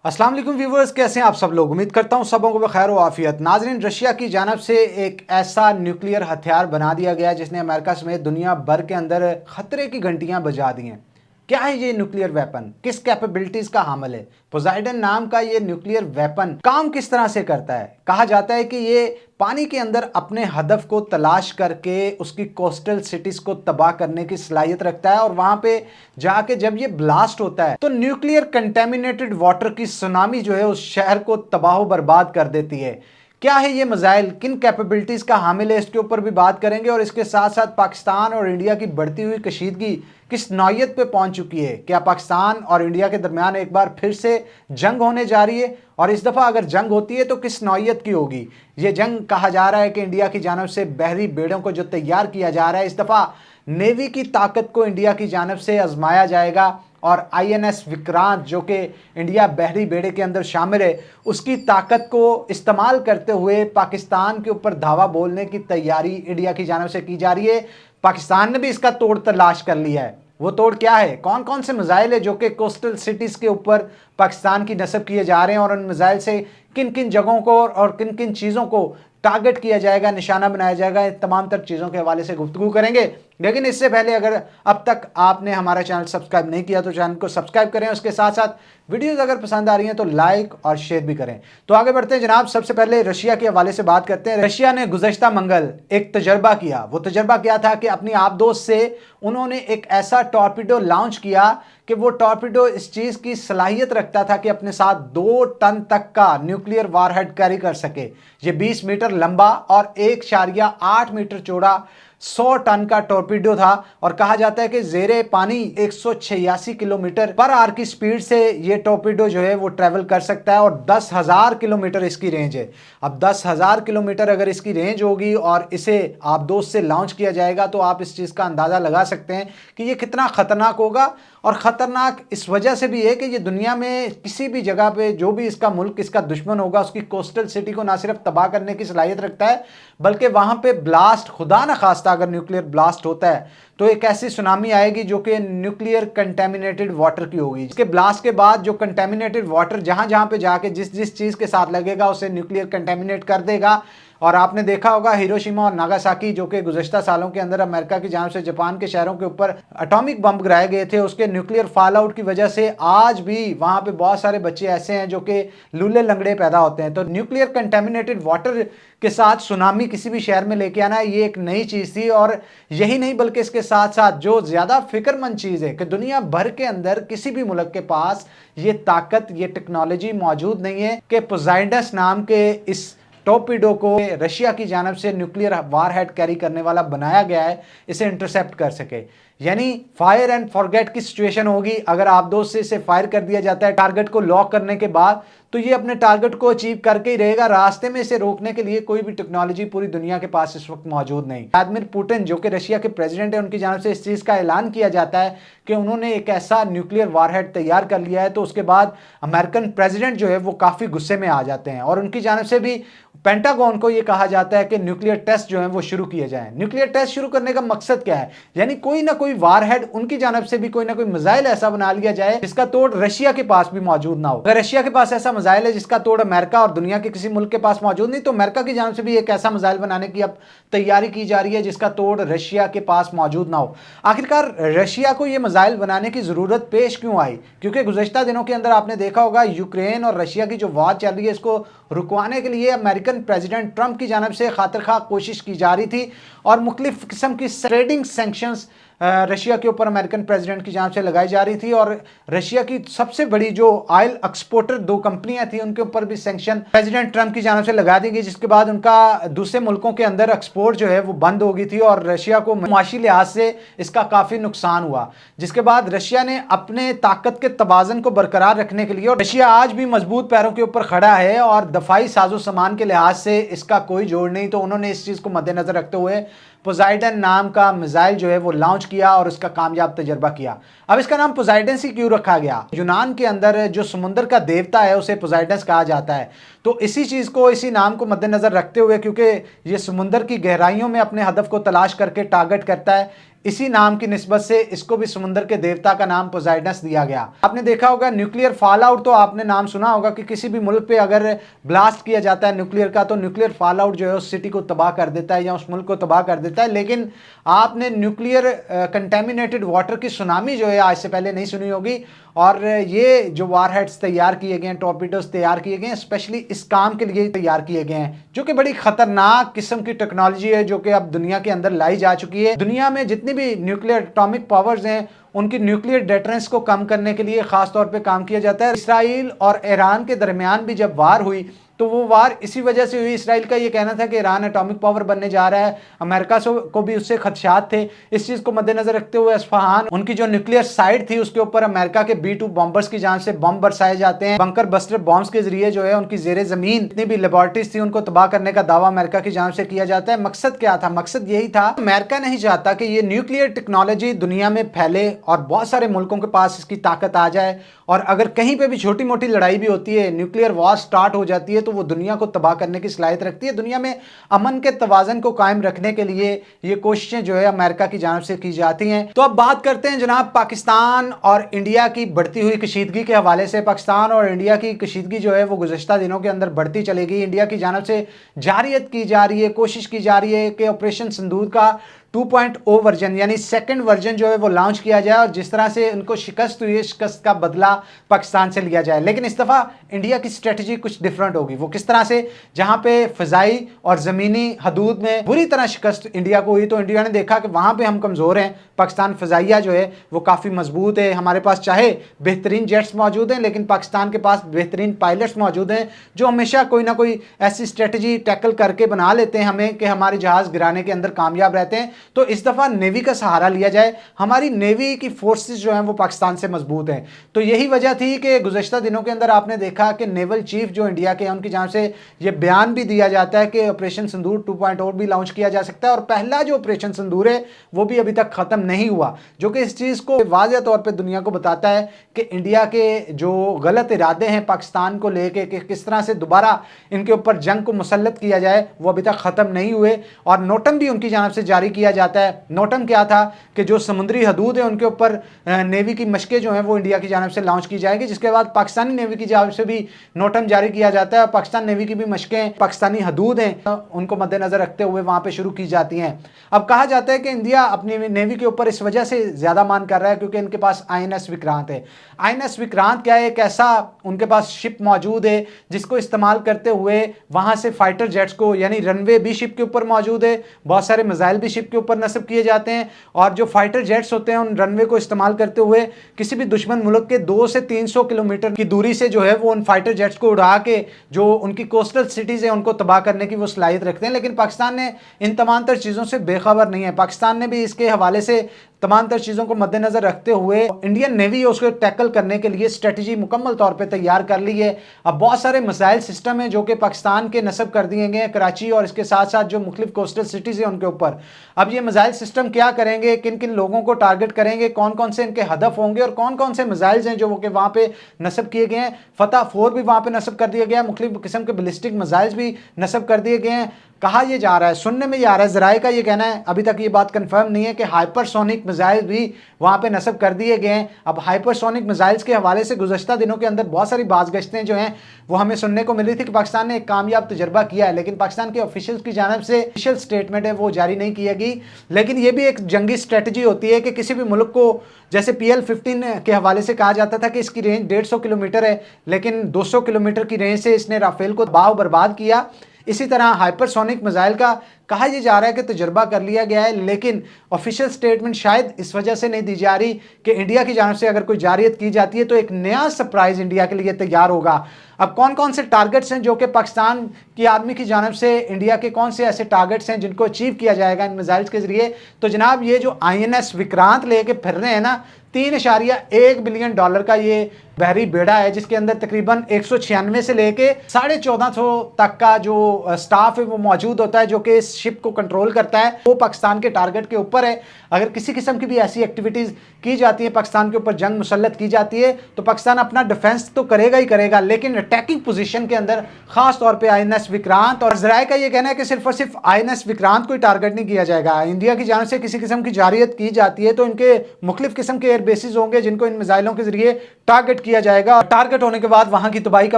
अस्सलाम वालेकुम व्यूवर्स, कैसे हैं आप सब लोग। उम्मीद करता हूं सबों को बखैर व आफियत। नाजरीन, रशिया की जानब से एक ऐसा न्यूक्लियर हथियार बना दिया गया जिसने अमेरिका समेत दुनिया भर के अंदर खतरे की घंटियां बजा दी हैं। क्या है ये न्यूक्लियर वेपन, किस कैपेबिलिटीज का हामिल है। पोसाइडन नाम का ये न्यूक्लियर वेपन काम किस तरह से करता है। कहा जाता है कि ये पानी के अंदर अपने हदफ को तलाश करके उसकी कोस्टल सिटीज को तबाह करने की सलाहियत रखता है और वहां पे जाके जब ये ब्लास्ट होता है तो न्यूक्लियर कंटेमिनेटेड वाटर की सुनामी जो है उस शहर को तबाह बर्बाद कर देती है। क्या है ये मिसाइल, किन कैपेबिलिटीज का हामिल है, इसके ऊपर भी बात करेंगे। और इसके साथ साथ पाकिस्तान और इंडिया की बढ़ती हुई कशीदगी किस नौयत पे पहुंच चुकी है। क्या पाकिस्तान और इंडिया के दरमियान एक बार फिर से जंग होने जा रही है, और इस दफ़ा अगर जंग होती है तो किस नौयत की होगी। ये जंग कहा जा रहा है कि इंडिया की जानब से बहरी बेड़ों को जो तैयार किया जा रहा है, इस दफ़ा नेवी की ताकत को इंडिया की जानब से आजमाया जाएगा और INS विक्रांत जो कि इंडिया बहरी बेड़े के अंदर शामिल है, उसकी ताकत को इस्तेमाल करते हुए पाकिस्तान के ऊपर धावा बोलने की तैयारी इंडिया की जानब से की जा रही है। पाकिस्तान ने भी इसका तोड़ तलाश कर लिया है। वो तोड़ क्या है, कौन कौन से मिसाइल है जो कि कोस्टल सिटीज के ऊपर पाकिस्तान की नस्ब किए जा रहे हैं, और उन मिसाइल से किन किन जगहों को और किन किन चीज़ों को टारगेट किया जाएगा, निशाना बनाया जाएगा। इन तमाम तर चीज़ों के हवाले से गुफ्तगू करेंगे। लेकिन इससे पहले अगर अब तक आपने हमारा चैनल सब्सक्राइब नहीं किया तो चैनल को सब्सक्राइब करें। उसके साथ साथ वीडियोस अगर पसंद आ रही हैं तो लाइक और शेयर भी करें। तो आगे बढ़ते हैं जनाब। सबसे पहले रशिया के हवाले से बात करते हैं। रशिया ने गुज़श्ता मंगल एक तजर्बा किया। वो तजर्बा क्या था कि अपनी आबदोज से उन्होंने एक ऐसा टॉर्पीडो लॉन्च किया कि वो टॉर्पीडो इस चीज़ की सलाहियत रखता था कि अपने साथ 2 टन तक का न्यूक्लियर वारहेड कैरी कर सके। ये 20 मीटर लंबा और 1.8 मीटर चौड़ा 100 टन का टॉर्पीडो था। और कहा जाता है कि जेरे पानी 186 किलोमीटर पर आवर की स्पीड से ये टॉर्पीडो जो है वो ट्रेवल कर सकता है और 10,000 किलोमीटर इसकी रेंज है। अब 10,000 किलोमीटर अगर इसकी रेंज होगी और इसे आबदोज से लॉन्च किया जाएगा तो आप इस चीज़ का अंदाज़ा लगा सकते हैं कि ये कितना ख़तरनाक होगा। और ख़तरनाक इस वजह से भी है कि ये दुनिया में किसी भी जगह पे जो भी इसका मुल्क, इसका दुश्मन होगा, उसकी कोस्टल सिटी को ना सिर्फ तबाह करने की सलाहियत रखता है, बल्कि वहाँ पे ब्लास्ट, खुदा न खास्ता अगर न्यूक्लियर ब्लास्ट होता है तो एक ऐसी सुनामी आएगी जो कि न्यूक्लियर कंटेमिनेटेड वाटर की होगी। इसके ब्लास्ट के बाद जो कंटेमिनेटेड वाटर जहाँ जहाँ पे जाके जिस जिस चीज़ के साथ लगेगा उसे न्यूक्लियर कंटेमिनेट कर देगा। और आपने देखा होगा हिरोशिमा और नागासाकी जो कि गुज़श्ता सालों के अंदर अमेरिका की जानिब से जापान के शहरों के ऊपर एटॉमिक बम गिराए गए थे, उसके न्यूक्लियर फॉल आउट की वजह से आज भी वहाँ पे बहुत सारे बच्चे ऐसे हैं जो कि लूले लंगड़े पैदा होते हैं। तो न्यूक्लियर कंटेमिनेटेड वाटर के साथ सुनामी किसी भी शहर में लेके आना ये एक नई चीज़ थी। और यही नहीं बल्कि इसके साथ साथ जो ज़्यादा फिक्रमंद चीज़ है कि दुनिया भर के अंदर किसी भी मुल्क के पास ये ताकत, ये टेक्नोलॉजी मौजूद नहीं है कि पोसाइडन नाम के इस टॉर्पीडो को रशिया की जानब से न्यूक्लियर वारहेड कैरी करने वाला बनाया गया है, इसे इंटरसेप्ट कर सके। यानी फायर एंड फॉरगेट की सिचुएशन होगी। अगर आबदोज से इसे फायर कर दिया जाता है टारगेट को लॉक करने के बाद तो ये अपने टारगेट को अचीव करके ही रहेगा। रास्ते में इसे रोकने के लिए कोई भी टेक्नोलॉजी पूरी दुनिया के पास इस वक्त मौजूद नहीं। व्लादिमीर पुतिन जो कि रशिया के प्रेसिडेंट है, उनकी जानब से इस चीज़ का ऐलान किया जाता है कि उन्होंने एक ऐसा न्यूक्लियर वारहेड तैयार कर लिया है। तो उसके बाद अमेरिकन प्रेसिडेंट जो है वो काफ़ी गुस्से में आ जाते हैं और उनकी जानब से भी पेंटागन को ये कहा जाता है कि न्यूक्लियर टेस्ट जो है वो शुरू किए जाएं। न्यूक्लियर टेस्ट शुरू करने का मकसद क्या है, यानी कोई ना कोई वारहेड, उनकी जानब से भी कोई ना कोई मिसाइल ऐसा बना लिया जाए जिसका तोड़ रशिया के पास भी मौजूद ना हो। अगर रशिया के पास ऐसा मिसाइल है जिसका तोड़ अमेरिका और दुनिया के किसी मुल्क के पास मौजूद नहीं, तो अमेरिका की जानब से भी एक ऐसा मिसाइल बनाने की अब तैयारी की जा रही है जिसका तोड़ रशिया के पास मौजूद ना हो। आखिरकार रशिया को यह मिसाइल बनाने की जरूरत पेश क्यों आई, क्योंकि गुज़श्ता दिनों के अंदर आपने देखा होगा यूक्रेन और रशिया की जो वार चल रही है इसको रुकवाने के लिए अमेरिकन प्रेसिडेंट ट्रंप की जानब से खातिर खा कोशिश की जा रही थी और मुख्तलिफ किस्म की ट्रेडिंग सैंक्शंस रशिया के ऊपर अमेरिकन प्रेसिडेंट की जानब से लगाई जा रही थी। और रशिया की सबसे बड़ी जो ऑयल एक्सपोर्टर 2 कंपनियां थी उनके ऊपर भी सैंक्शन प्रेसिडेंट ट्रंप की जानब से लगा दी गई, जिसके बाद उनका दूसरे मुल्कों के अंदर एक्सपोर्ट जो है वो बंद हो गई थी और रशिया को माशी लिहाज से इसका काफ़ी नुकसान हुआ। जिसके बाद रशिया ने अपने ताकत के तवाज़न को बरकरार रखने के लिए, और रशिया आज भी मजबूत पैरों के ऊपर खड़ा है और दफाई साजो सामान के लिहाज से इसका कोई जोड़ नहीं, तो उन्होंने इस चीज़ को मद्देनजर रखते हुए पोसाइडन नाम का मिसाइल जो है वो लॉन्च किया और उसका कामयाब तजर्बा किया। अब इसका नाम पोसाइडन से क्यों रखा गया, यूनान के अंदर जो समुद्र का देवता है उसे पोसाइडन कहा जाता है, तो इसी चीज़ को, इसी नाम को मद्देनजर रखते हुए, क्योंकि ये समुद्र की गहराइयों में अपने हदफ को तलाश करके टारगेट करता है, इसी नाम की निस्बत से इसको भी समुद्र के देवता का नाम पोसाइडस दिया गया। आपने देखा होगा न्यूक्लियर फॉल आउट, तो आपने नाम सुना होगा कि किसी भी मुल्क पे अगर ब्लास्ट किया जाता है न्यूक्लियर का, तो न्यूक्लियर फॉल आउट जो है उस सिटी को तबाह कर देता है या उस मुल्क को तबाह कर देता है। लेकिन आपने न्यूक्लियर कंटेमिनेटेड वाटर की सुनामी जो है आज से पहले नहीं सुनी होगी। और ये जो वारहेड्स तैयार किए गए हैं, टॉर्पीडोज तैयार किए गए हैं, स्पेशली इस काम के लिए तैयार किए गए हैं, जो कि बड़ी खतरनाक किस्म की टेक्नोलॉजी है, जो कि अब दुनिया के अंदर लाई जा चुकी है। दुनिया में जितनी भी न्यूक्लियर एटॉमिक पावर्स हैं, उनकी न्यूक्लियर डेटरेंस को कम करने के लिए खास तौर पे काम किया जाता है। इसराइल और ईरान के दरमियान भी जब वार हुई तो वो वार इसी वजह से हुई। इसराइल का ये कहना था कि ईरान एटॉमिक पावर बनने जा रहा है, अमेरिका को भी उससे खदशात थे। इस चीज़ को मद्देनजर रखते हुए इस्फहान उनकी जो न्यूक्लियर साइट थी उसके ऊपर अमेरिका के B-2 बॉम्बर्स की जान से बम बरसाए जाते हैं। बंकर बस्टर बॉम्ब्स के जरिए जो है उनकी जेरे जमीन जितनी भी लेबोरेटरीज थी उनको तबाह करने का दावा अमेरिका की जान से किया जाता है। मकसद क्या था? मकसद यही था, अमेरिका नहीं चाहता कि ये न्यूक्लियर टेक्नोलॉजी दुनिया में फैले और बहुत सारे मुल्कों के पास इसकी ताकत आ जाए, और अगर कहीं पे भी छोटी मोटी लड़ाई भी होती है, न्यूक्लियर वॉर स्टार्ट हो जाती है, तो वो दुनिया को तबाह करने की सलाहियत रखती है। दुनिया में अमन के तवाज़न को कायम रखने के लिए ये कोशिशें जो है अमेरिका की जानिब से की जाती हैं। तो अब बात करते हैं जनाब पाकिस्तान और इंडिया की बढ़ती हुई कशीदगी के हवाले से। पाकिस्तान और इंडिया की कशीदगी जो है वो गुज़श्ता दिनों के अंदर बढ़ती चलेगी। इंडिया की जानिब से जारियत की जा रही है, कोशिश की जा रही है कि ऑपरेशन सिंदूर का 2.0 वर्जन यानी सेकंड वर्जन जो है वो लॉन्च किया जाए, और जिस तरह से उनको शिकस्त हुई है, शिकस्त का बदला पाकिस्तान से लिया जाए। लेकिन इस दफ़ा इंडिया की स्ट्रेटजी कुछ डिफरेंट होगी। वो किस तरह से? जहां पे फ़ज़ाई और ज़मीनी हदूद में बुरी तरह शिकस्त इंडिया को हुई, तो इंडिया ने देखा कि वहां पे हम कमज़ोर हैं। पाकिस्तान फ़ज़ाइया जो है वो काफ़ी मजबूत है, हमारे पास चाहे बेहतरीन जेट्स मौजूद हैं, लेकिन पाकिस्तान के पास बेहतरीन पायलट्स मौजूद हैं, जो हमेशा कोई ना कोई ऐसी स्ट्रेटजी टैकल करके बना लेते हैं हमें कि हमारे जहाज़ गिराने के अंदर कामयाब रहते हैं। तो इस दफ़ा नेवी का सहारा लिया जाए। हमारी नेवी की फोर्सेस जो हैं वो पाकिस्तान से मजबूत हैं। तो यही वजह थी कि गुज़श्ता दिनों के अंदर आपने देखा कि नेवल चीफ जो इंडिया के हैं उनकी जानिब से ये बयान भी दिया जाता है कि ऑपरेशन सिंदूर 2.0 भी लॉन्च किया जा सकता है, और पहला जो ऑपरेशन सिंदूर है वो भी अभी तक ख़त्म नहीं हुआ, जो कि इस चीज़ को वाज़ेह तौर पर दुनिया को बताता है कि इंडिया के जो गलत इरादे हैं पाकिस्तान को लेके कि किस तरह से दोबारा इनके ऊपर जंग को मुसल्लत किया जाए, वो अभी तक ख़त्म नहीं हुए। और नोटम भी उनकी जानिब से जारी किया जाता है। नोटम क्या था कि जो समुद्री हदूद है उनके ऊपर नेवी की मशकें जो हैं वो इंडिया की जानिब से लॉन्च की जाएगी, जिसके बाद पाकिस्तानी नेवी की जानिब से भी नोटम जारी किया जाता है। पाकिस्तान नेवी की भी मशकें पाकिस्तानी हदूद हैं उनको मद्देनजर रखते हुए वहां पे शुरू की जाती हैं। अब कहा जाता है कि इंडिया अपनी नेवी के ऊपर इस वजह से ज्यादा मान कर रहा है क्योंकि इनके पास INS विक्रांत है। INS विक्रांत क्या है? एक ऐसा उनके पास शिप मौजूद है जिसको इस्तेमाल करते हुए वहां से फाइटर जेट्स को, यानी रनवे भी शिप के ऊपर मौजूद है, बहुत सारे मिसाइल भी शिप के ऊपर नस्ब किए जाते हैं, और जो फाइटर जेट्स होते हैं उन रनवे को इस्तेमाल करते हुए किसी भी दुश्मन मुल्क के 200 से 300 किलोमीटर की दूरी से जो है वो उन फाइटर जेट्स को उड़ा के जो उनकी कोस्टल सिटीज़ है उनको तबाह करने की वो सलाहियत रखते हैं। लेकिन पाकिस्तान ने इन तमाम तर चीज़ों से बेखबर नहीं है। पाकिस्तान ने भी इसके हवाले से तमाम तर चीज़ों को मद्देनजर रखते हुए इंडियन नेवी उसको टैकल करने के लिए स्ट्रेटजी मुकम्मल तौर पे तैयार कर ली है। अब बहुत सारे मिसाइल सिस्टम हैं जो कि पाकिस्तान के नस्ब कर दिए गए हैं कराची और इसके साथ साथ जो मुख्तलिफ कोस्टल सिटीज़ हैं उनके ऊपर। अब ये मिसाइल सिस्टम क्या करेंगे, किन किन लोगों को टारगेट करेंगे, कौन कौन से इनके हदफ होंगे और कौन कौन से मिसाइल्स हैं जो कि वहाँ पे नस्ब किए गए हैं। फतह 4 भी वहाँ पे नस्ब कर दिया गया है, मुख्तलिफ किस्म के बैलिस्टिक मिसाइल्स भी नस्ब कर दिए गए हैं। कहा यह जा रहा है, सुनने में ये आ रहा है, ज़राए का ये कहना है, अभी तक ये बात कंफर्म नहीं है कि हाइपरसोनिक मिसाइल भी वहाँ पे नस्ब कर दिए गए हैं। अब हाइपरसोनिक मिसाइल्स के हवाले से गुज़श्ता दिनों के अंदर बहुत सारी बाज़गश्तें जो हैं वो हमें सुनने को मिल रही थी कि पाकिस्तान ने एक कामयाब तजर्बा किया है, लेकिन पाकिस्तान के ऑफिशियल्स की जानिब से ऑफिशियल स्टेटमेंट है वो जारी नहीं की गई। लेकिन ये भी एक जंगी स्ट्रेटजी होती है कि किसी भी मुल्क को, जैसे PL-15 के हवाले से कहा जाता था कि इसकी रेंज 150 किलोमीटर है, लेकिन 200 किलोमीटर की रेंज से इसने राफेल को बाव बर्बाद किया। इसी तरह हाइपरसोनिक मिसाइल का कहा यह जा रहा है कि तजर्बा कर लिया गया है, लेकिन ऑफिशियल स्टेटमेंट शायद इस वजह से नहीं दी जा रही कि इंडिया की जानिब से अगर कोई जारियत की जाती है तो एक नया सरप्राइज इंडिया के लिए तैयार होगा। अब कौन कौन से टारगेट्स हैं जो कि पाकिस्तान की आर्मी की जानिब से इंडिया के कौन से ऐसे टारगेट्स हैं जिनको अचीव किया जाएगा इन मिसाइल्स के जरिए? तो जनाब ये जो INS विक्रांत लेके फिर रहे हैं ना, $3.1 बिलियन का ये बहरी बेड़ा है जिसके अंदर तकरीबन 196 से लेके 1450 तक का जो स्टाफ है वो मौजूद होता है जो कि इस शिप को कंट्रोल करता है। वो पाकिस्तान के टारगेट के ऊपर है। अगर किसी किस्म की भी ऐसी एक्टिविटीज़ کی جاتی ہیں، پاکستان کے اوپر جنگ مسلط کی جاتی ہے، تو پاکستان اپنا ڈیفنس تو کرے گا ہی کرے گا، لیکن اٹیکنگ پوزیشن کے اندر خاص طور پہ آئی این ایس وکرانت، اور ذرائع کا یہ کہنا ہے کہ صرف اور صرف آئی این ایس وکرانت کو ہی ٹارگٹ نہیں کیا جائے گا۔ انڈیا کی جانب سے کسی قسم کی جارحیت کی جاتی ہے تو ان کے مختلف قسم کے ایئر بیسز ہوں گے جن کو ان میزائلوں کے ذریعے ٹارگٹ کیا جائے گا، اور ٹارگٹ ہونے کے بعد وہاں کی تباہی کا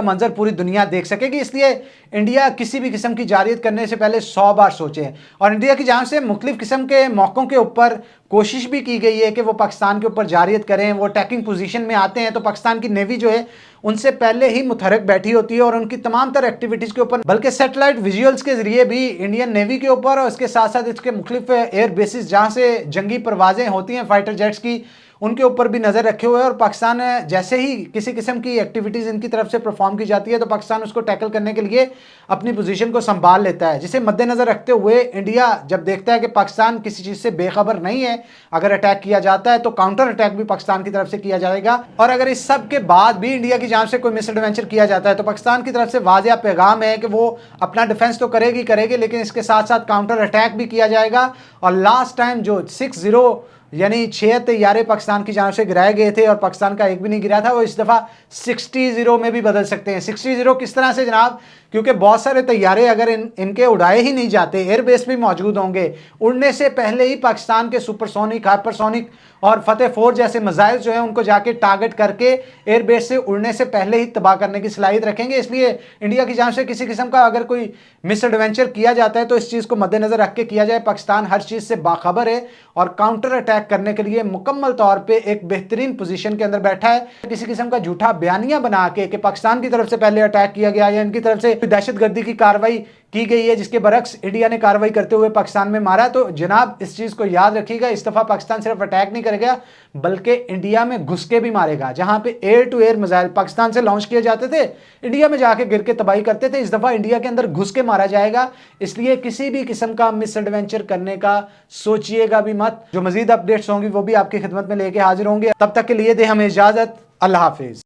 منظر پوری دنیا دیکھ سکے گی۔ اس لیے انڈیا کسی بھی قسم کی جارحیت کرنے سے پہلے 100 بار سوچے، اور انڈیا کی جانب سے مختلف قسم کے موقعوں کے اوپر کوشش بھی کی گئی ہے کہ وہ پاکستان کے اوپر جارحیت کریں، وہ اٹیکنگ پوزیشن میں آتے ہیں تو پاکستان کی نیوی جو ہے ان سے پہلے ہی متحرک بیٹھی ہوتی ہے اور ان کی تمام تر ایکٹیویٹیز کے اوپر، بلکہ سیٹلائٹ ویژولز کے ذریعے بھی انڈین نیوی کے اوپر اور اس کے ساتھ ساتھ اس کے مختلف ایئر بیسز جہاں سے جنگی پروازیں ہوتی ہیں فائٹر جیٹس کی، ان کے اوپر بھی نظر رکھے ہوئے ہیں، اور پاکستان جیسے ہی کسی قسم کی ایکٹیویٹیز ان کی طرف سے پرفارم کی جاتی ہے تو پاکستان اس کو ٹیکل کرنے کے لیے اپنی پوزیشن کو سنبھال لیتا ہے، جسے مد نظر رکھتے ہوئے انڈیا جب دیکھتا ہے کہ پاکستان کسی چیز سے بے خبر نہیں ہے، اگر اٹیک کیا جاتا ہے تو کاؤنٹر اٹیک بھی پاکستان کی طرف سے کیا جائے گا، اور اگر اس سب کے بعد بھی انڈیا کی جانب سے کوئی مس ایڈوینچر کیا جاتا ہے تو پاکستان کی طرف سے واضح پیغام ہے کہ وہ اپنا ڈیفنس تو کرے گی لیکن اس کے ساتھ ساتھ کاؤنٹر اٹیک بھی کیا جائے گا۔ اور لاسٹ ٹائم جو 6-0 یعنی 6 طیارے پاکستان کی جانب سے گرائے گئے تھے اور پاکستان کا ایک بھی نہیں گرا تھا، وہ اس دفعہ 60-0 میں بھی بدل سکتے ہیں۔ 60-0 کس طرح سے جناب؟ کیونکہ بہت سارے طیارے اگر ان کے اڑائے ہی نہیں جاتے، ایئر بیس بھی موجود ہوں گے، اڑنے سے پہلے ہی پاکستان کے سپر سونک، ہائپر سونک اور فتح 4 جیسے میزائل جو ہیں ان کو جا کے ٹارگٹ کر کے ایئر بیس سے اڑنے سے پہلے ہی تباہ کرنے کی صلاحیت رکھیں گے۔ اس لیے انڈیا کی جانب سے کسی قسم کا اگر کوئی مس ایڈوینچر کیا جاتا ہے تو اس چیز کو مد نظر رکھ کے کیا جائے۔ پاکستان ہر چیز سے باخبر ہے اور کاؤنٹر اٹیک کرنے کے لیے مکمل طور پہ ایک بہترین پوزیشن کے اندر بیٹھا ہے۔ کسی قسم کا جھوٹا بیانیہ بنا کے کہ پاکستان کی طرف سے پہلے اٹیک کیا گیا یا ان کی طرف سے دہشت گردی کی کارروائی کی گئی ہے جس کے برعکس انڈیا نے کارروائی کرتے ہوئے پاکستان میں مارا، تو جناب اس چیز کو یاد رکھیے گا، اس دفعہ پاکستان صرف اٹیک نہیں کرے گا بلکہ انڈیا میں گھس کے بھی مارے گا۔ جہاں پہ air to air missile Pakistan سے لانچ کیے جاتے تھے، انڈیا میں جا کے گر کے تباہی کرتے تھے، اس دفعہ انڈیا کے اندر گھس کے مارا جائے گا۔ اس لیے کسی بھی قسم کا مس ایڈوینچر کرنے کا سوچئے گا بھی مت۔ جو مزید اپڈیٹس ہوں گی وہ بھی آپ کی خدمت میں لے کے حاضر ہوں گے، تب تک کے لیے دیں ہمیں اجازت، اللہ حافظ۔